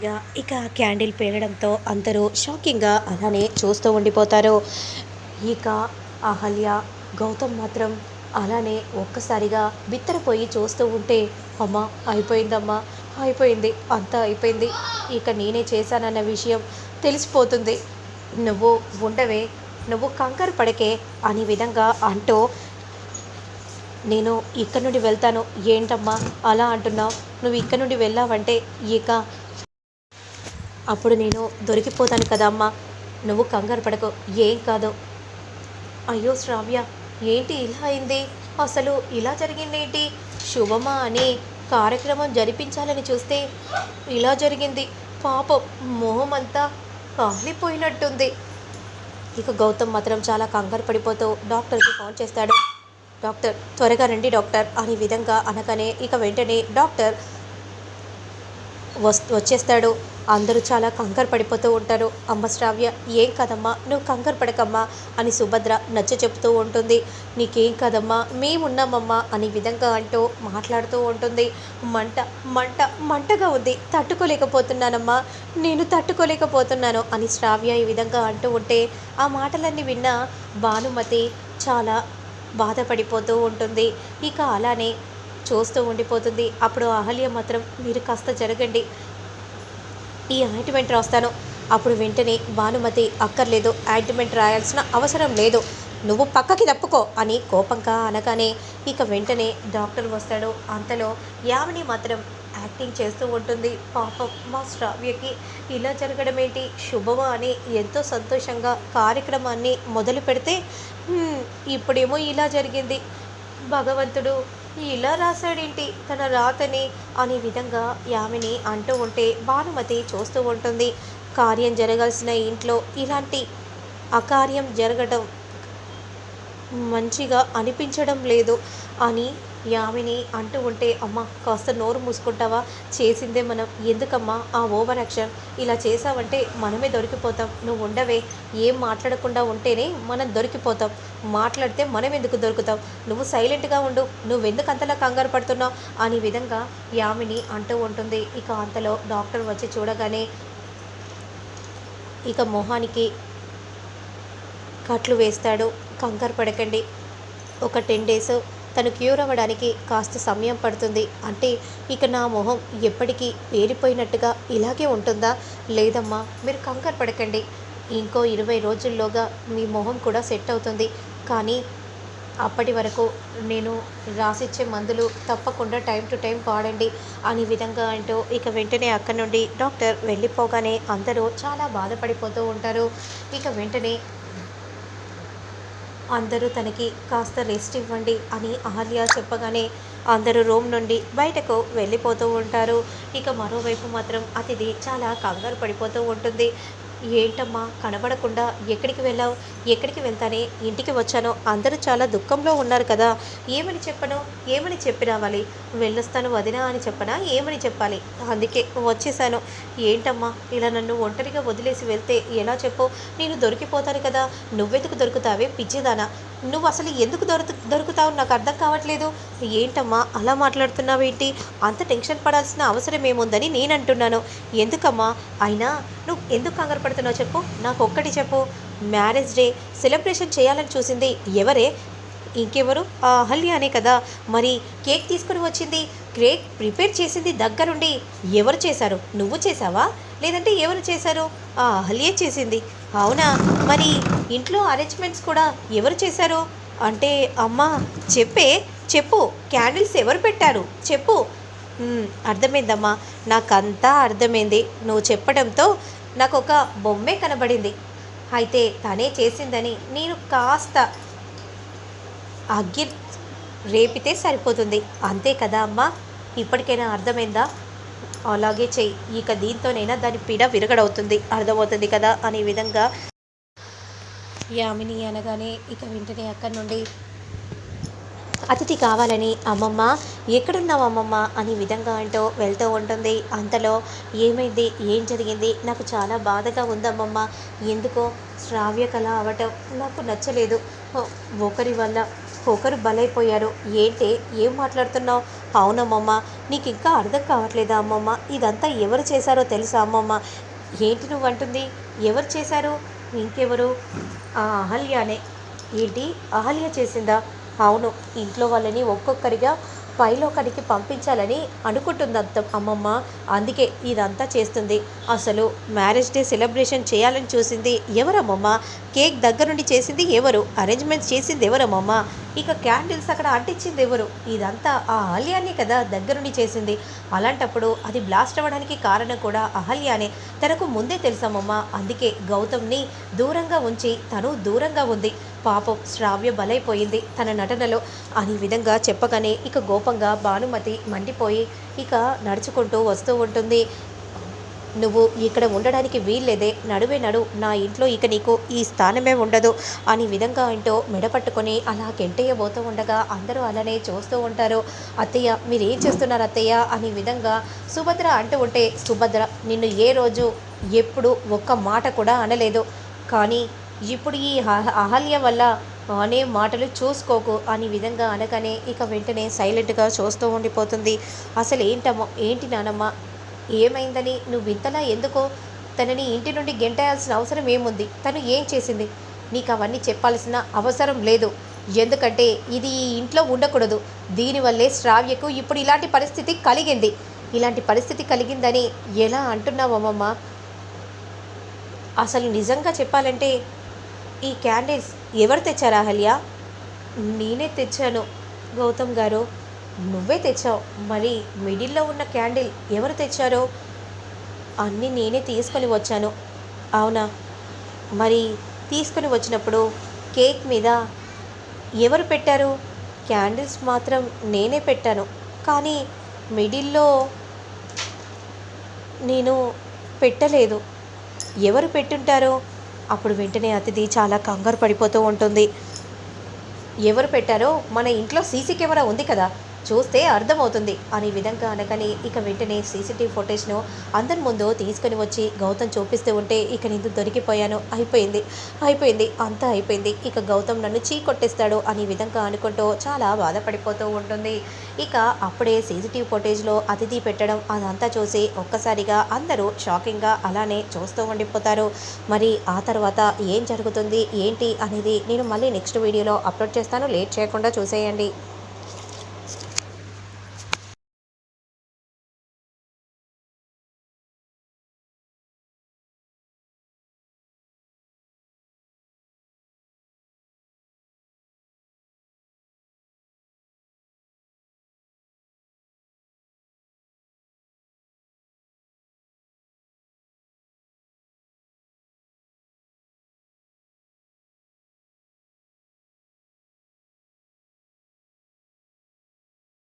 ఒక్కసారిగా ఇక క్యాండిల్ పేలడంతో అందరూ షాకింగ్గా అలానే చూస్తూ ఉండిపోతారు. ఇక అహల్య, గౌతమ్ మాత్రం అలానే ఒక్కసారిగా బిత్తరపోయి చూస్తూ ఉంటే, అమ్మా అయిపోయిందమ్మా, అయిపోయింది, అంతా అయిపోయింది, ఇక నేనే చేశానన్న విషయం తెలిసిపోతుంది, నువ్వు ఉండవే, నువ్వు కంగారు పడకే అనే విధంగా అంటూ, నేను ఇక్కడి నుండి వెళ్తాను. ఏంటమ్మా అలా అంటున్నావు? నువ్వు ఇక్కడ నుండి వెళ్ళావంటే ఇక అప్పుడు నేను దొరికిపోతాను కదా అమ్మా, నువ్వు కంగారు పడకు, ఏం కాదు. అయ్యో శ్రావ్య, ఏంటి ఇలా అయింది? అసలు ఇలా జరిగిందేంటి? శుభమా అని కార్యక్రమం జరిపించాలని చూస్తే ఇలా జరిగింది. పాపం మొహం అంతా కాలిపోయినట్టుంది. ఇక గౌతమ్ మాత్రం చాలా కంగారు పడిపోతూ డాక్టర్కి ఫోన్ చేస్తాడు. డాక్టర్ త్వరగా రండి డాక్టర్ అనే విధంగా అనగానే ఇక వెంటనే డాక్టర్ వచ్చేస్తాడు. అందరూ చాలా కంగారు పడిపోతూ ఉంటారు. అమ్మ శ్రావ్య, ఏం కదమ్మా, నువ్వు కంగారు పడకమ్మా అని సుభద్ర నచ్చ చెప్తూ ఉంటుంది. నీకేం కదమ్మా, మేమున్నామమ్మా అనే విధంగా అంటూ మాట్లాడుతూ ఉంటుంది. మంట మంట మంటగా ఉంది, తట్టుకోలేకపోతున్నానమ్మా, నేను తట్టుకోలేకపోతున్నాను అని శ్రావ్య ఈ విధంగా అంటూ ఉంటే ఆ మాటలన్నీ విన్న భానుమతి చాలా బాధపడిపోతూ ఉంటుంది. ఇక అలానే చూస్తూ ఉండిపోతుంది. అప్పుడు అహల్య మాత్రం, మీరు కాస్త జరగండి, ఈ ఆయింట్మెంట్ రాస్తాను. అప్పుడు వెంటనే భానుమతి, అక్కర్లేదు, ఆయింట్మెంట్ రాయాల్సిన అవసరం లేదు, నువ్వు పక్కకి తప్పుకో అని కోపంగా అనగానే ఇక వెంటనే డాక్టర్ వస్తాడు. అంతలో యామిని మాత్రం యాక్టింగ్ చేస్తూ ఉంటుంది. పాపం మా శ్రావ్యకి ఇలా జరగడం ఏంటి? శుభమా అని ఎంతో సంతోషంగా కార్యక్రమాన్ని మొదలు పెడితే ఇప్పుడేమో ఇలా జరిగింది. భగవంతుడు ఇలా రాశాడేంటి తన రాతని అనే విధంగా యామిని అంటూ ఉంటే భానుమతి చూస్తూ ఉంటుంది. కార్యం జరగాల్సిన ఇంట్లో ఇలాంటి అకార్యం జరగడం మంచిగా అనిపించడం లేదు అని యామిని అంటూ ఉంటే, అమ్మ కాస్త నోరు మూసుకుంటావా, చేసిందే మనం, ఎందుకమ్మా ఆ ఓవర్ యాక్షన్, ఇలా చేసావంటే మనమే దొరికిపోతాం, నువ్వు ఉండవే, ఏం మాట్లాడకుండా ఉంటేనే మనం దొరికిపోతాం, మాట్లాడితే మనం ఎందుకు దొరుకుతాం, నువ్వు సైలెంట్గా ఉండు, నువ్వెందుకు అంతలా కంగారు పడుతున్నావు అనే విధంగా యామిని అంటూ ఉంటుంది. ఇక అంతలో డాక్టర్ వచ్చి చూడగానే ఇక మొహానికి కట్లు వేస్తాడు. కంగారు పడకండి, ఒక 10 డేస్ తను క్యూర్ అవ్వడానికి కాస్త సమయం పడుతుంది. అంటే ఇక నా మొహం ఎప్పటికీ పేలిపోయినట్టుగా ఇలాగే ఉంటుందా? లేదమ్మా, మీరు కంగారు పడకండి, ఇంకో 20 రోజుల్లోగా మీ మొహం కూడా సెట్ అవుతుంది. కానీ అప్పటి వరకు నేను రాసిచ్చే మందులు తప్పకుండా టైం టు టైం వాడండి అనే విధంగా అంటూ ఇక వెంటనే అక్కడి నుండి డాక్టర్ వెళ్ళిపోగానే అందరూ చాలా బాధపడిపోతూ ఉంటారు. ఇక వెంటనే అందరూ తనకి కాస్త రెస్ట్ ఇవ్వండి అని అహల్య చెప్పగానే అందరూ రూమ్ నుండి బయటకు వెళ్ళిపోతూ ఉంటారు. ఇక మరోవైపు మాత్రం అతిథి చాలా కంగారు పడిపోతూ ఉంటుంది. ఏంటమ్మా కనబడకుండా ఎక్కడికి వెళ్ళావు? ఎక్కడికి వెళ్తానే ఇంటికి వచ్చాను, అందరూ చాలా దుఃఖంలో ఉన్నారు కదా, ఏమని చెప్పను, ఏమని చెప్పి రావాలి? వెళ్ళొస్తాను వదినా అని చెప్పనా, ఏమని చెప్పాలి? అందుకే వచ్చేసాను. ఏంటమ్మా ఇలా నన్ను ఒంటరిగా వదిలేసి వెళ్తే ఎలా చెప్పు? నేను దొరికిపోతాను కదా, నువ్వెందుకు దొరుకుతావే పిచ్చిదానా, నువ్వు అసలు ఎందుకు దొరుకుతావు నాకు అర్థం కావట్లేదు. ఏంటమ్మా అలా మాట్లాడుతున్నావేంటి? అంత టెన్షన్ పడాల్సిన అవసరం ఏముందని నేను అంటున్నాను. ఎందుకమ్మా అయినా నువ్వు ఎందుకు కంగారు పడుతున్నావు చెప్పు, నాకు ఒక్కటి చెప్పు. మ్యారేజ్ డే సెలబ్రేషన్ చేయాలని చూసింది ఎవరే? ఇంకెవరు? ఆ అహల్య అనే కదా. మరి కేక్ తీసుకుని వచ్చింది, కేక్ ప్రిపేర్ చేసింది దగ్గరుండి ఎవరు చేశారు? నువ్వు చేసావా, లేదంటే ఎవరు చేశారు? ఆ అహల్యే చేసింది. అవునా? మరి ఇంట్లో అరేంజ్మెంట్స్ కూడా ఎవరు చేశారు? అంటే అమ్మా చెప్పే, చెప్పు, క్యాండిల్స్ ఎవరు పెట్టారు చెప్పు. అర్థమైందమ్మా, నాకంతా అర్థమైంది, నువ్వు చెప్పడంతో నాకు ఒక బొమ్మే కనబడింది, అయితే తనే చేసిందని నేను కాస్త అగ్గి రేపితే సరిపోతుంది, అంతే కదా అమ్మా, ఇప్పటికైనా అర్థమైందా? అలాగే చెయ్యి, ఇక దీంతోనైనా దాని పీడ విరగడవుతుంది, అర్థమవుతుంది కదా అనే విధంగా యామిని అనగానే ఇక వెంటనే అక్కడి నుండి అతిథి కావాలని అమ్మమ్మ ఎక్కడున్నావు అమ్మమ్మ అనే విధంగా అంటూ వెళ్తూ ఉంటుంది. అంతలో ఏమైంది, ఏం జరిగింది, నాకు చాలా బాధగా ఉందమ్మమ్మ, ఎందుకో శ్రావ్య కళ అవటం నాకు నచ్చలేదు, ఒకరి వల్ల ఒకరు బలైపోయారు. ఏంటి, ఏం మాట్లాడుతున్నావు? అవునమ్మమ్మ. నీకింకా అర్థం కావట్లేదా అమ్మమ్మ? ఇదంతా ఎవరు చేశారో తెలుసా అమ్మమ్మ? ఏంటి నువ్వంటుంది? ఎవరు చేశారు? ఇంకెవరు? ఆ అహల్యనే. ఏంటి? అహల్య చేసిందా? అవును. ఇంట్లో వాళ్ళని ఒక్కొక్కరిగా పైలోకానికి పంపించాలని అనుకుంటుందంత అమ్మమ్మ. అందుకే ఇదంతా చేస్తుంది. అసలు మ్యారేజ్ డే సెలబ్రేషన్ చేయాలని చూసింది ఎవరమ్మమ్మ? కేక్ దగ్గరుండి చేసింది ఎవరు? అరేంజ్‌మెంట్స్ చేసింది ఎవరమ్మమ్మ? ఇక క్యాండిల్స్ అక్కడ అంటించింది ఎవరు? ఇదంతా ఆ అహల్యానే కదా దగ్గరుండి చేసింది. అలాంటప్పుడు అది బ్లాస్ట్ అవ్వడానికి కారణం కూడా అహల్యానే. తనకు ముందే తెలుసమ్మమ్మ. అందుకే గౌతమ్‌ని దూరంగా ఉంచి తను దూరంగా ఉంది. పాపం శ్రావ్య బలైపోయింది తన నటనలో అని విధంగా చెప్పగానే ఇక కోపంగా భానుమతి మండిపోయి ఇక నడుచుకుంటూ వస్తూ ఉంటుంది. నువ్వు ఇక్కడ ఉండడానికి వీల్లేదే, నడువే నడు, నా ఇంట్లో ఇక నీకు ఈ స్థానమే ఉండదు అని విధంగా అంటూ మెడపట్టుకొని అలా గెంటేయబోతూ ఉండగా అందరూ అలానే చూస్తూ ఉంటారు. అత్తయ్య మీరేం చేస్తున్నారు అత్తయ్య అని విధంగా సుభద్ర అంటూ ఉంటే, సుభద్ర నిన్ను ఏ రోజు ఎప్పుడు ఒక్క మాట కూడా అనలేదు, కానీ ఇప్పుడు ఈ అహల్య వల్ల అనే మాటలు చూసుకోకు అని విధంగా అనగానే ఇక వెంటనే సైలెంట్గా చూస్తూ ఉండిపోతుంది. అసలు ఏంటమ్మా, ఏంటి నానమ్మ, ఏమైందని నువ్వు ఇంతలా ఎందుకో తనని ఇంటి నుండి గెంటేయాల్సిన అవసరం ఏముంది? తను ఏం చేసింది? నీకు అవన్నీ చెప్పాల్సిన అవసరం లేదు. ఎందుకంటే ఇది ఈ ఇంట్లో ఉండకూడదు. దీనివల్లే శ్రావ్యకు ఇప్పుడు ఇలాంటి పరిస్థితి కలిగింది. ఇలాంటి పరిస్థితి కలిగిందని ఎలా అంటున్నావమ్మమ్మ? అసలు నిజంగా చెప్పాలంటే ఈ క్యాండిల్స్ ఎవరు తెచ్చారా అహల్య? నేనే తెచ్చాను గౌతమ్ గారు. నువ్వే తెచ్చావు. మరి మిడిల్లో ఉన్న క్యాండిల్ ఎవరు తెచ్చారో? అన్నీ నేనే తీసుకొని వచ్చాను. అవునా? మరి తీసుకొని వచ్చినప్పుడు కేక్ మీద ఎవరు పెట్టారు? క్యాండిల్స్ మాత్రం నేనే పెట్టాను. కానీ మిడిల్‌లో నేను పెట్టలేదు. ఎవరు పెట్టుంటారో? అప్పుడు వెంటనే అతిథి చాలా కంగారు పడిపోతూ ఉంటుంది. ఎవరు పెట్టారో మన ఇంట్లో సీసీ కెమెరా ఉంది కదా, చూస్తే అర్థమవుతుంది అని విధంగా అనగానే ఇక వెంటనే సీసీటీవీ ఫుటేజ్ను అందరి ముందు తీసుకొని వచ్చి గౌతమ్ చూపిస్తూ ఉంటే ఇక నేను దొరికిపోయాను, అయిపోయింది, అయిపోయింది, అంతా అయిపోయింది, ఇక గౌతమ్ నన్ను చీకొట్టేస్తాడు అని విధంగా అనుకుంటూ చాలా బాధపడిపోతూ ఉంటుంది. ఇక అప్పుడే సీసీటీవీ ఫుటేజ్లో అతిథి పెట్టడం అదంతా చూసి ఒక్కసారిగా అందరూ షాకింగ్గా అలానే చూస్తూ ఉండిపోతారు. మరి ఆ తర్వాత ఏం జరుగుతుంది ఏంటి అనేది నేను మళ్ళీ నెక్స్ట్ వీడియోలో అప్లోడ్ చేస్తాను. లేట్ చేయకుండా చూసేయండి.